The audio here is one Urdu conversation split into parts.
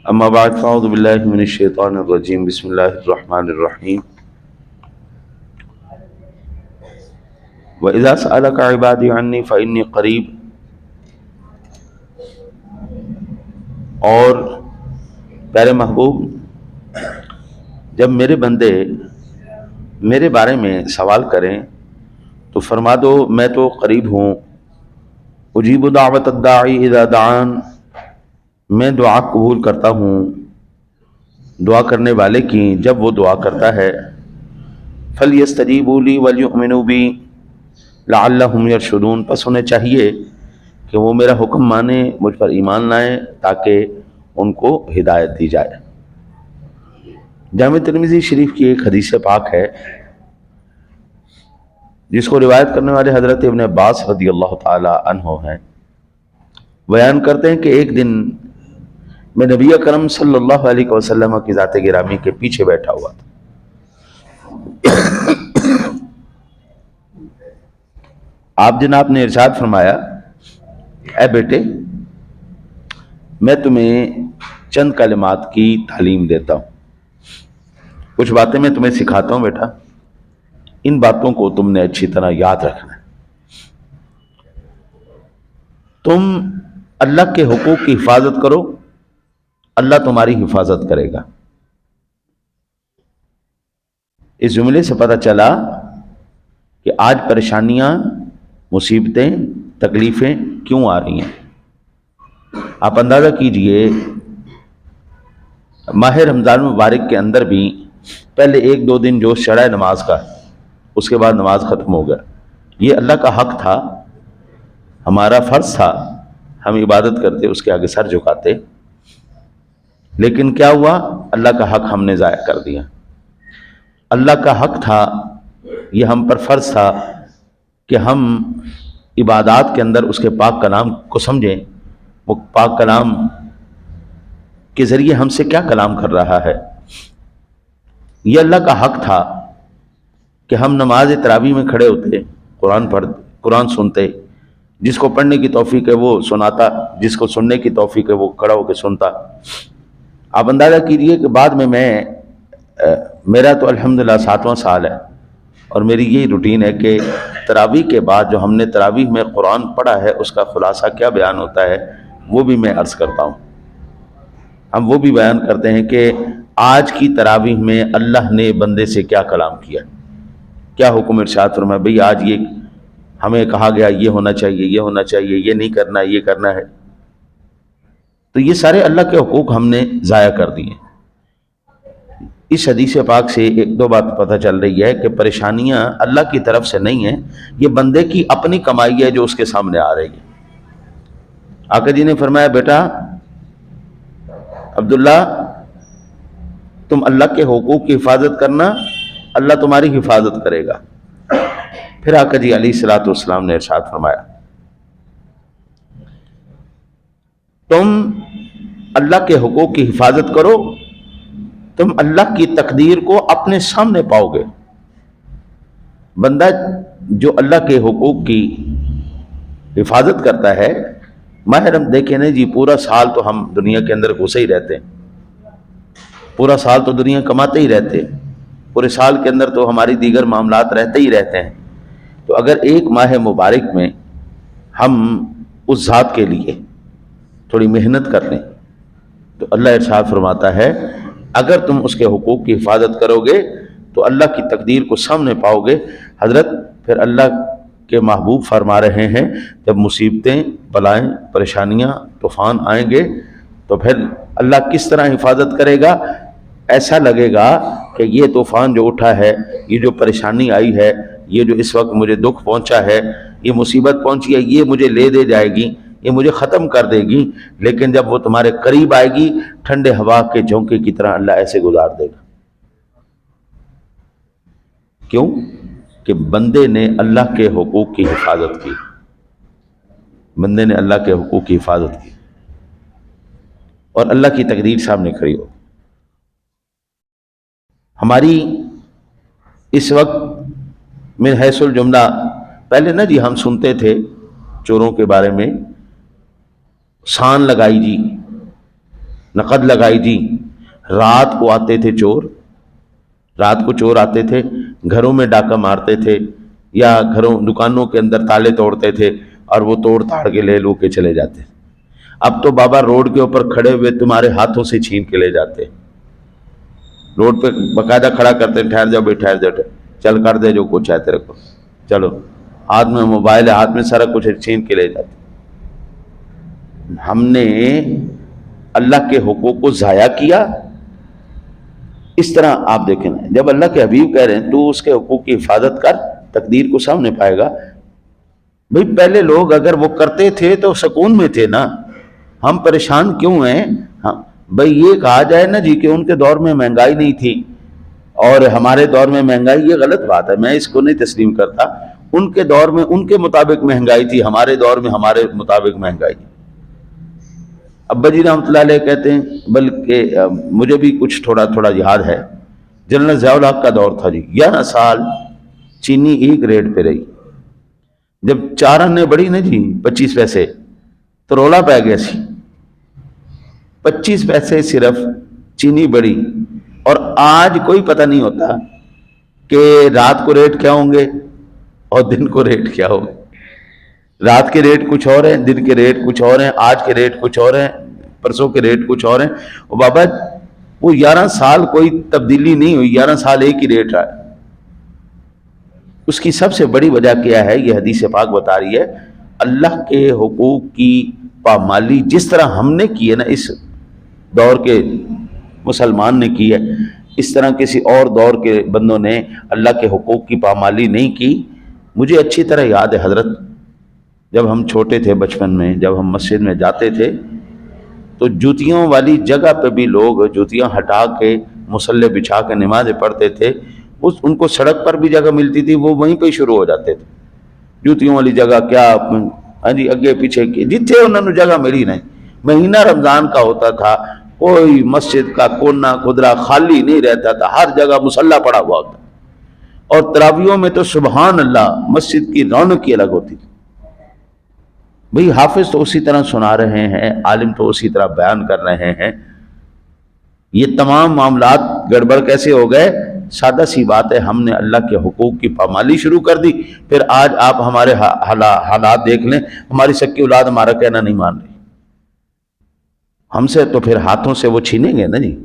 اما بعد فاعوذ باللہ من الشیطان الرجیم بسم اللہ الرحمن الرحیم وَإِذَا سَأَلَكَ عِبَادِي عَنِّي فَإِنِّي قَرِيب. اور پیارے محبوب، جب میرے بندے میرے بارے میں سوال کریں تو فرما دو میں تو قریب ہوں. اجیب دعوت الداعی اذا دعان، میں دعا قبول کرتا ہوں دعا کرنے والے کی جب وہ دعا کرتا ہے. فَلْيَسْتَجِيبُوا لِي وَلْيُؤْمِنُوا بِي لَعَلَّهُمْ يَرْشُدُونَ. پس انہیں چاہیے کہ وہ میرا حکم مانیں، مجھ پر ایمان لائیں تاکہ ان کو ہدایت دی جائے. جامع ترمذی شریف کی ایک حدیث پاک ہے جس کو روایت کرنے والے حضرت ابن عباس رضی اللہ تعالی عنہ ہیں. بیان کرتے ہیں کہ ایک دن میں نبی اکرم صلی اللہ علیہ وسلم کی ذات گرامی کے پیچھے بیٹھا ہوا تھا. آپ جناب نے ارشاد فرمایا، اے بیٹے میں تمہیں چند کلمات کی تعلیم دیتا ہوں، کچھ باتیں میں تمہیں سکھاتا ہوں بیٹا، ان باتوں کو تم نے اچھی طرح یاد رکھنا ہے. تم اللہ کے حقوق کی حفاظت کرو، اللہ تمہاری حفاظت کرے گا. اس جملے سے پتہ چلا کہ آج پریشانیاں، مصیبتیں، تکلیفیں کیوں آ رہی ہیں. آپ اندازہ کیجئے ماہ رمضان مبارک کے اندر بھی پہلے 1-2 دن جوش چڑھا ہے نماز کا، اس کے بعد نماز ختم ہو گیا. یہ اللہ کا حق تھا، ہمارا فرض تھا، ہم عبادت کرتے اس کے آگے سر جھکاتے، لیکن کیا ہوا؟ اللہ کا حق ہم نے ضائع کر دیا. اللہ کا حق تھا، یہ ہم پر فرض تھا کہ ہم عبادات کے اندر اس کے پاک کلام کو سمجھیں، وہ پاک کلام کے ذریعے ہم سے کیا کلام کر رہا ہے. یہ اللہ کا حق تھا کہ ہم نماز تراویح میں کھڑے ہوتے، قرآن سنتے، جس کو پڑھنے کی توفیق ہے وہ سناتا، جس کو سننے کی توفیق ہے وہ کھڑا ہو کے سنتا. آپ اندازہ کیجئے کہ بعد میں میرا تو الحمدللہ 7واں سال ہے، اور میری یہی روٹین ہے کہ تراویح کے بعد جو ہم نے تراویح میں قرآن پڑھا ہے اس کا خلاصہ کیا بیان ہوتا ہے وہ بھی میں عرض کرتا ہوں. ہم وہ بھی بیان کرتے ہیں کہ آج کی تراویح میں اللہ نے بندے سے کیا کلام کیا، کیا حکم ارشاد فرمایا. بھئی آج یہ ہمیں کہا گیا یہ ہونا چاہیے، یہ ہونا چاہیے، یہ نہیں کرنا، یہ کرنا ہے. تو یہ سارے اللہ کے حقوق ہم نے ضائع کر دیے. اس حدیث پاک سے 1-2 بات پتہ چل رہی ہے کہ پریشانیاں اللہ کی طرف سے نہیں ہیں، یہ بندے کی اپنی کمائی ہے جو اس کے سامنے آ رہی ہے. آقا جی نے فرمایا بیٹا عبداللہ تم اللہ کے حقوق کی حفاظت کرنا، اللہ تمہاری حفاظت کرے گا. پھر آقا جی علیہ الصلوۃ والسلام نے ارشاد فرمایا تم اللہ کے حقوق کی حفاظت کرو، تم اللہ کی تقدیر کو اپنے سامنے پاؤ گے. بندہ جو اللہ کے حقوق کی حفاظت کرتا ہے، محرم دیکھیں نا جی، پورا سال تو ہم دنیا کے اندر گھسے ہی رہتے ہیں، پورا سال تو دنیا کماتے ہی رہتے، پورے سال کے اندر تو ہماری دیگر معاملات رہتے ہی رہتے ہیں. تو اگر ایک ماہ مبارک میں ہم اس ذات کے لیے تھوڑی محنت کر لیں تو اللہ ارشاد فرماتا ہے اگر تم اس کے حقوق کی حفاظت کرو گے تو اللہ کی تقدیر کو سامنے پاؤ گے. حضرت پھر اللہ کے محبوب فرما رہے ہیں جب مصیبتیں، بلائیں، پریشانیاں، طوفان آئیں گے تو پھر اللہ کس طرح حفاظت کرے گا. ایسا لگے گا کہ یہ طوفان جو اٹھا ہے، یہ جو پریشانی آئی ہے، یہ جو اس وقت مجھے دکھ پہنچا ہے، یہ مصیبت پہنچی ہے، یہ مجھے لے دے جائے گی، یہ مجھے ختم کر دے گی، لیکن جب وہ تمہارے قریب آئے گی ٹھنڈے ہوا کے جھونکے کی طرح اللہ ایسے گزار دے گا. کیوں؟ کہ بندے نے اللہ کے حقوق کی حفاظت کی، بندے نے اللہ کے حقوق کی حفاظت کی اور اللہ کی تقدیر سامنے کھڑی ہو. ہماری اس وقت من حیث الجملہ، پہلے نا جی ہم سنتے تھے چوروں کے بارے میں، سان لگائی جی، نقد لگائی جی. رات کو آتے تھے چور، رات کو چور آتے تھے، گھروں میں ڈاکہ مارتے تھے یا گھروں دکانوں کے اندر تالے توڑتے تھے اور وہ توڑ تاڑ کے لے لو کے چلے جاتے. اب تو بابا روڈ کے اوپر کھڑے ہوئے تمہارے ہاتھوں سے چھین کے لے جاتے. روڈ پہ باقاعدہ کھڑا کرتے ہیں، ٹھہر جاؤ بھائی ٹھہر جاؤ، چل کر دے جو کچھ ہے تیرے کو، چلو. ہاتھ میں موبائل ہے، ہاتھ میں سارا کچھ چھین کے لے جاتے. ہم نے اللہ کے حقوق کو ضائع کیا. اس طرح آپ دیکھیں نا، جب اللہ کے حبیب کہہ رہے ہیں تو اس کے حقوق کی حفاظت کر، تقدیر کو سامنے پائے گا. بھئی پہلے لوگ اگر وہ کرتے تھے تو سکون میں تھے نا، ہم پریشان کیوں ہیں؟ بھئی یہ کہا جائے نا جی کہ ان کے دور میں مہنگائی نہیں تھی اور ہمارے دور میں مہنگائی، یہ غلط بات ہے، میں اس کو نہیں تسلیم کرتا. ان کے دور میں ان کے مطابق مہنگائی تھی، ہمارے دور میں ہمارے مطابق مہنگائی. ابا جی رحمۃ اللہ علیہ کہتے ہیں، بلکہ مجھے بھی کچھ تھوڑا تھوڑا یاد ہے، جنرل ضیاء الحق کا دور تھا جی، 11 سال چینی ایک ریٹ پہ رہی. جب 4 آنے بڑھی نا جی 25 پیسے تو رولا پہ گیا سی. 25 پیسے صرف چینی بڑھی، اور آج کوئی پتہ نہیں ہوتا کہ رات کو ریٹ کیا ہوں گے اور دن کو ریٹ کیا ہوگا. رات کے ریٹ کچھ اور ہیں، دن کے ریٹ کچھ اور ہیں، آج کے ریٹ کچھ اور ہیں، پرسوں کے ریٹ کچھ اور ہیں. اور بابا وہ 11 سال کوئی تبدیلی نہیں ہوئی، 11 سال ایک ہی ریٹ رہا. اس کی سب سے بڑی وجہ کیا ہے؟ یہ حدیث پاک بتا رہی ہے، اللہ کے حقوق کی پامالی جس طرح ہم نے کی ہے نا، اس دور کے مسلمان نے کی ہے، اس طرح کسی اور دور کے بندوں نے اللہ کے حقوق کی پامالی نہیں کی. مجھے اچھی طرح یاد ہے حضرت، جب ہم چھوٹے تھے بچپن میں، جب ہم مسجد میں جاتے تھے تو جوتیوں والی جگہ پہ بھی لوگ جوتیاں ہٹا کے مصلے بچھا کے نمازیں پڑھتے تھے. ان کو سڑک پر بھی جگہ ملتی تھی، وہ وہیں پہ شروع ہو جاتے تھے. جوتیوں والی جگہ کیا ہاں جی اگے پیچھے کی جتنے انہوں نے جگہ ملی نہیں. مہینہ رمضان کا ہوتا تھا، کوئی مسجد کا کونا خدرا خالی نہیں رہتا تھا، ہر جگہ مصلی پڑا ہوا ہوتا. اور تراویحوں میں تو سبحان اللہ مسجد کی رونق ہی الگ ہوتی تھی. بھئی حافظ تو اسی طرح سنا رہے ہیں، عالم تو اسی طرح بیان کر رہے ہیں. یہ تمام معاملات گڑبڑ کیسے ہو گئے؟ سادہ سی بات ہے، ہم نے اللہ کے حقوق کی پامالی شروع کر دی. پھر آج آپ ہمارے حالات دیکھ لیں، ہماری سکی اولاد ہمارا کہنا نہیں مان رہی. ہم سے تو پھر ہاتھوں سے وہ چھینیں گے نا جی،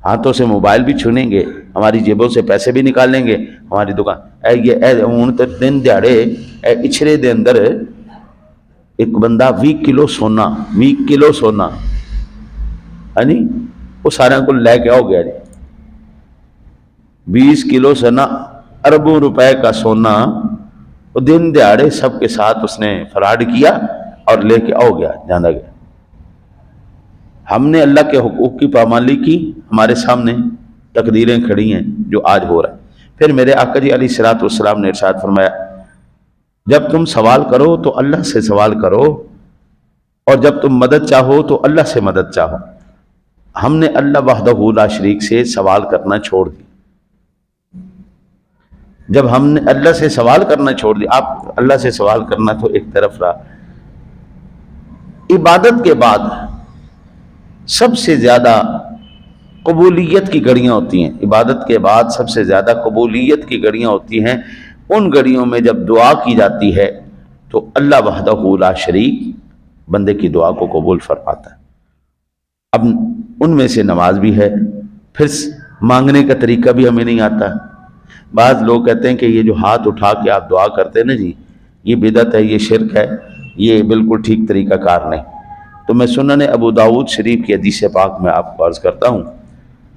ہاتھوں سے موبائل بھی چھینیں گے، ہماری جیبوں سے پیسے بھی نکال لیں گے. ہماری دکان ہوں تو دن دیہڑے اچھرے دے اندر ایک بندہ 20 کلو سونا، 20 کلو سونا ہے نہیں، وہ سارے کو لے کے آؤ گیا جی. 20 کلو سونا، اربوں روپے کا سونا، وہ دن دیہڑے سب کے ساتھ اس نے فراڈ کیا اور لے کے آؤ گیا، جانا گیا. ہم نے اللہ کے حقوق کی پامالی کی، ہمارے سامنے تقدیریں کھڑی ہیں جو آج ہو رہا ہے. پھر میرے آقا جی علیہ الصلوۃ والسلام نے ارشاد فرمایا، جب تم سوال کرو تو اللہ سے سوال کرو، اور جب تم مدد چاہو تو اللہ سے مدد چاہو. ہم نے اللہ وحدہ لا شریک سے سوال کرنا چھوڑ دی. جب ہم نے اللہ سے سوال کرنا چھوڑ دی، آپ اللہ سے سوال کرنا تو ایک طرف رہا. عبادت کے بعد سب سے زیادہ قبولیت کی گھڑیاں ہوتی ہیں. عبادت کے بعد سب سے زیادہ قبولیت کی گھڑیاں ہوتی ہیں. ان گھڑیوں میں جب دعا کی جاتی ہے تو اللہ وحدہ لا شریک بندے کی دعا کو قبول فرماتا ہے. اب ان میں سے نماز بھی ہے. پھر مانگنے کا طریقہ بھی ہمیں نہیں آتا. بعض لوگ کہتے ہیں کہ یہ جو ہاتھ اٹھا کے آپ دعا کرتے ہیں نا جی، یہ بدعت ہے، یہ شرک ہے، یہ بالکل ٹھیک طریقہ کار نہیں. تو میں سنن ابو داؤد شریف کی حدیث پاک میں آپ کو عرض کرتا ہوں.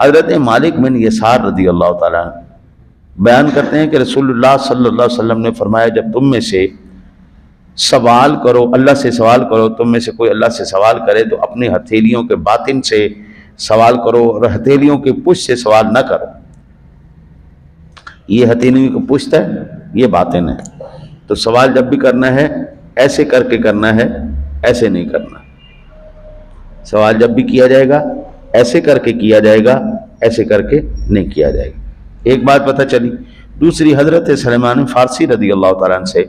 حضرت مالک بن یسار رضی اللہ تعالیٰ عنہ بیان کرتے ہیں کہ رسول اللہ صلی اللہ علیہ وسلم نے فرمایا، جب تم میں سے سوال کرو، اللہ سے سوال کرو، تم میں سے کوئی اللہ سے سوال کرے تو اپنی ہتھیلیوں کے باطن سے سوال کرو اور ہتھیلیوں کے پشت سے سوال نہ کرو. یہ ہتھیلیوں کی پشت ہے، یہ باطن ہے. تو سوال جب بھی کرنا ہے ایسے کر کے کرنا ہے، ایسے نہیں کرنا. سوال جب بھی کیا جائے گا ایسے کر کے کیا جائے گا، ایسے کر کے نہیں کیا جائے گا. ایک بات پتہ چلی. دوسری حضرت سلیمان فارسی رضی اللہ تعالیٰ عنہ سے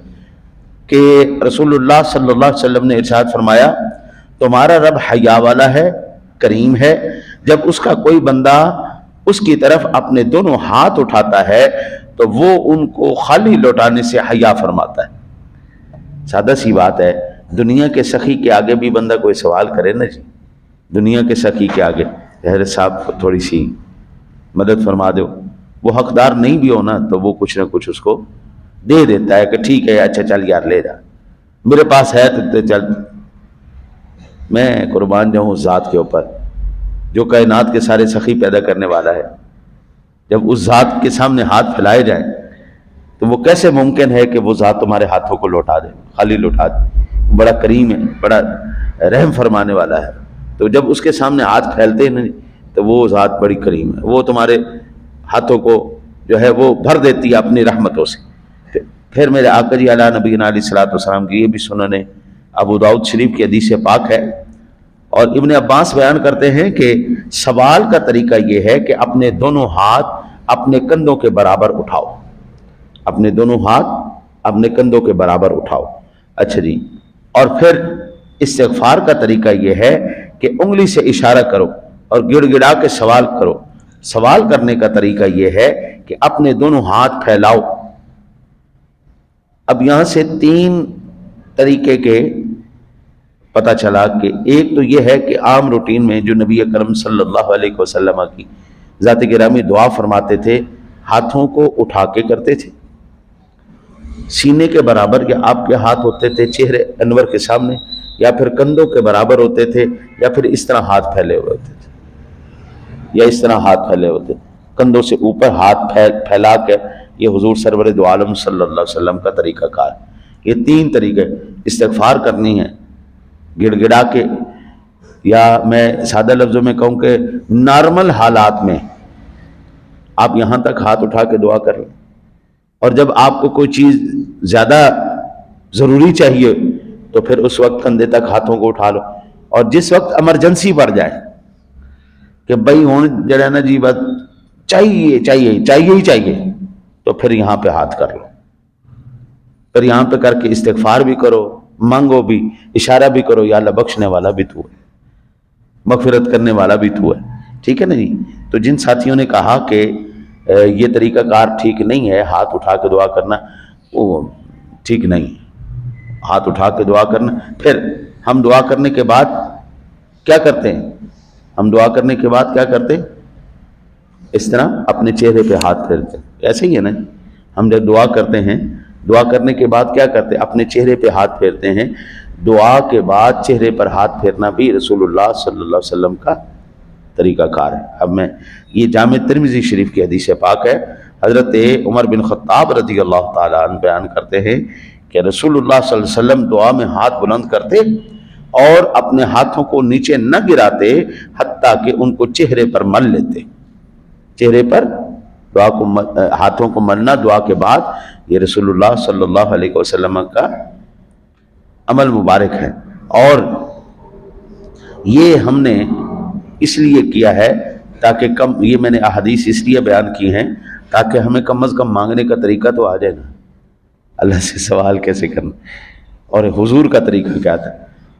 کہ رسول اللہ صلی اللہ علیہ وسلم نے ارشاد فرمایا، تمہارا رب حیا والا ہے کریم ہے. جب اس کا کوئی بندہ اس کی طرف اپنے دونوں ہاتھ اٹھاتا ہے تو وہ ان کو خالی لوٹانے سے حیا فرماتا ہے. سادہ سی بات ہے. دنیا کے سخی کے آگے بھی بندہ کوئی سوال کرے نا جی, دنیا کے سخی کے آگے حضرت صاحب کو تھوڑی سی مدد فرما دو, وہ حقدار نہیں بھی ہونا تو وہ کچھ نہ کچھ اس کو دے دیتا ہے کہ ٹھیک ہے اچھا چل یار لے جا, میرے پاس ہے تو چل. میں قربان جاؤں اس ذات کے اوپر جو کائنات کے سارے سخی پیدا کرنے والا ہے. جب اس ذات کے سامنے ہاتھ پھیلائے جائیں تو وہ کیسے ممکن ہے کہ وہ ذات تمہارے ہاتھوں کو لوٹا دے, خالی لوٹا دے. بڑا کریم ہے, بڑا رحم فرمانے والا ہے. تو جب اس کے سامنے ہاتھ پھیلتے ہیں نہیں تو وہ ذات بڑی کریم ہے, وہ تمہارے ہاتھوں کو جو ہے وہ بھر دیتی ہے اپنی رحمتوں سے. پھر میرے آقا جی علیہ نبینا علیہ الصلوۃ والسلام کی یہ بھی سنن ابو داؤد شریف کی حدیث پاک ہے, اور ابن عباس بیان کرتے ہیں کہ سوال کا طریقہ یہ ہے کہ اپنے دونوں ہاتھ اپنے کندھوں کے برابر اٹھاؤ, اپنے دونوں ہاتھ اپنے کندھوں کے برابر اٹھاؤ. اچھا جی, اور پھر استغفار کا طریقہ یہ ہے کہ انگلی سے اشارہ کرو اور گڑ گڑا کے سوال کرو. سوال کرنے کا طریقہ یہ ہے کہ اپنے دونوں ہاتھ پھیلاؤ. اب یہاں سے 3 طریقے کے پتہ چلا کہ ایک تو یہ ہے کہ عام روٹین میں جو نبی اکرم صلی اللہ علیہ وسلم کی ذات گرامی دعا فرماتے تھے, ہاتھوں کو اٹھا کے کرتے تھے, سینے کے برابر یا آپ کے ہاتھ ہوتے تھے چہرے انور کے سامنے, یا پھر کندھوں کے برابر ہوتے تھے, یا پھر اس طرح ہاتھ پھیلے ہوئے ہوتے تھے, یا اس طرح ہاتھ پھیلے ہوتے تھے کندھوں سے اوپر ہاتھ پھیلا کے. یہ حضور سرور دو عالم صلی اللہ علیہ وسلم کا طریقہ کار. یہ 3 طریقے استغفار کرنی ہے گڑ گڑا کے, یا میں سادہ لفظوں میں کہوں کہ نارمل حالات میں آپ یہاں تک ہاتھ اٹھا کے دعا کر لیں, اور جب آپ کو کوئی چیز زیادہ ضروری چاہیے تو پھر اس وقت کندھے تک ہاتھوں کو اٹھا لو. اور جس وقت ایمرجنسی پڑ جائے کہ بھائی ہوں جڑا نا جی بات چاہیے چاہیے چاہیے ہی چاہیے, تو پھر یہاں پہ ہاتھ کر لو, پھر یہاں پہ کر کے استغفار بھی کرو, مانگو بھی, اشارہ بھی کرو, یا اللہ بخشنے والا بھی تو ہے, مغفرت کرنے والا بھی تو ہے. ٹھیک ہے نا جی. تو جن ساتھیوں نے کہا کہ یہ طریقہ کار ٹھیک نہیں ہے, ہاتھ اٹھا کے دعا کرنا, وہ ٹھیک نہیں ہے. ہاتھ اٹھا کے دعا کرنا. پھر ہم دعا کرنے کے بعد کیا کرتے ہیں, ہم دعا کرنے کے بعد کیا کرتے ہیں, اس طرح اپنے چہرے پہ ہاتھ پھیرتے ہیں. ایسے ہی ہے نا, ہم جب دعا کرتے ہیں دعا کرنے کے بعد کیا کرتے ہیں, اپنے چہرے پہ ہاتھ پھیرتے ہیں. دعا کے بعد چہرے پر ہاتھ پھیرنا بھی رسول اللہ صلی اللہ علیہ وسلم کا طریقہ کار ہے. اب میں یہ جامع ترمذی شریف کی حدیث پاک ہے, حضرت عمر بن خطاب رضی اللہ تعالیٰ عنہ بیان کرتے ہیں کہ رسول اللہ صلی اللہ علیہ وسلم دعا میں ہاتھ بلند کرتے اور اپنے ہاتھوں کو نیچے نہ گراتے حتیٰ کہ ان کو چہرے پر مل لیتے. چہرے پر دعا کو ہاتھوں کو ملنا دعا کے بعد, یہ رسول اللہ صلی اللہ علیہ وسلم کا عمل مبارک ہے. اور یہ ہم نے اس لیے کیا ہے تاکہ یہ میں نے احادیث اس لیے بیان کی ہیں تاکہ ہمیں کم از کم مانگنے کا طریقہ تو آ جائے نا, اللہ سے سوال کیسے کرنا, اور حضور کا طریقہ کیا تھا.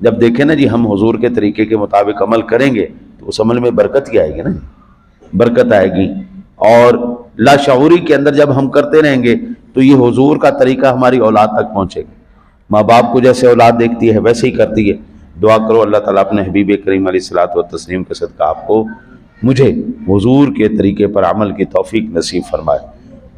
جب دیکھیں نا جی ہم حضور کے طریقے کے مطابق عمل کریں گے تو اس عمل میں برکت ہی آئے گی نا, برکت آئے گی. اور لاشعوری کے اندر جب ہم کرتے رہیں گے تو یہ حضور کا طریقہ ہماری اولاد تک پہنچے گا. ماں باپ کو جیسے اولاد دیکھتی ہے ویسے ہی کرتی ہے. دعا کرو اللہ تعالیٰ اپنے حبیب کریم علیہ الصلوۃ والتسلیم کے صدقہ آپ کو مجھے حضور کے طریقے پر عمل کی توفیق نصیب فرمائے.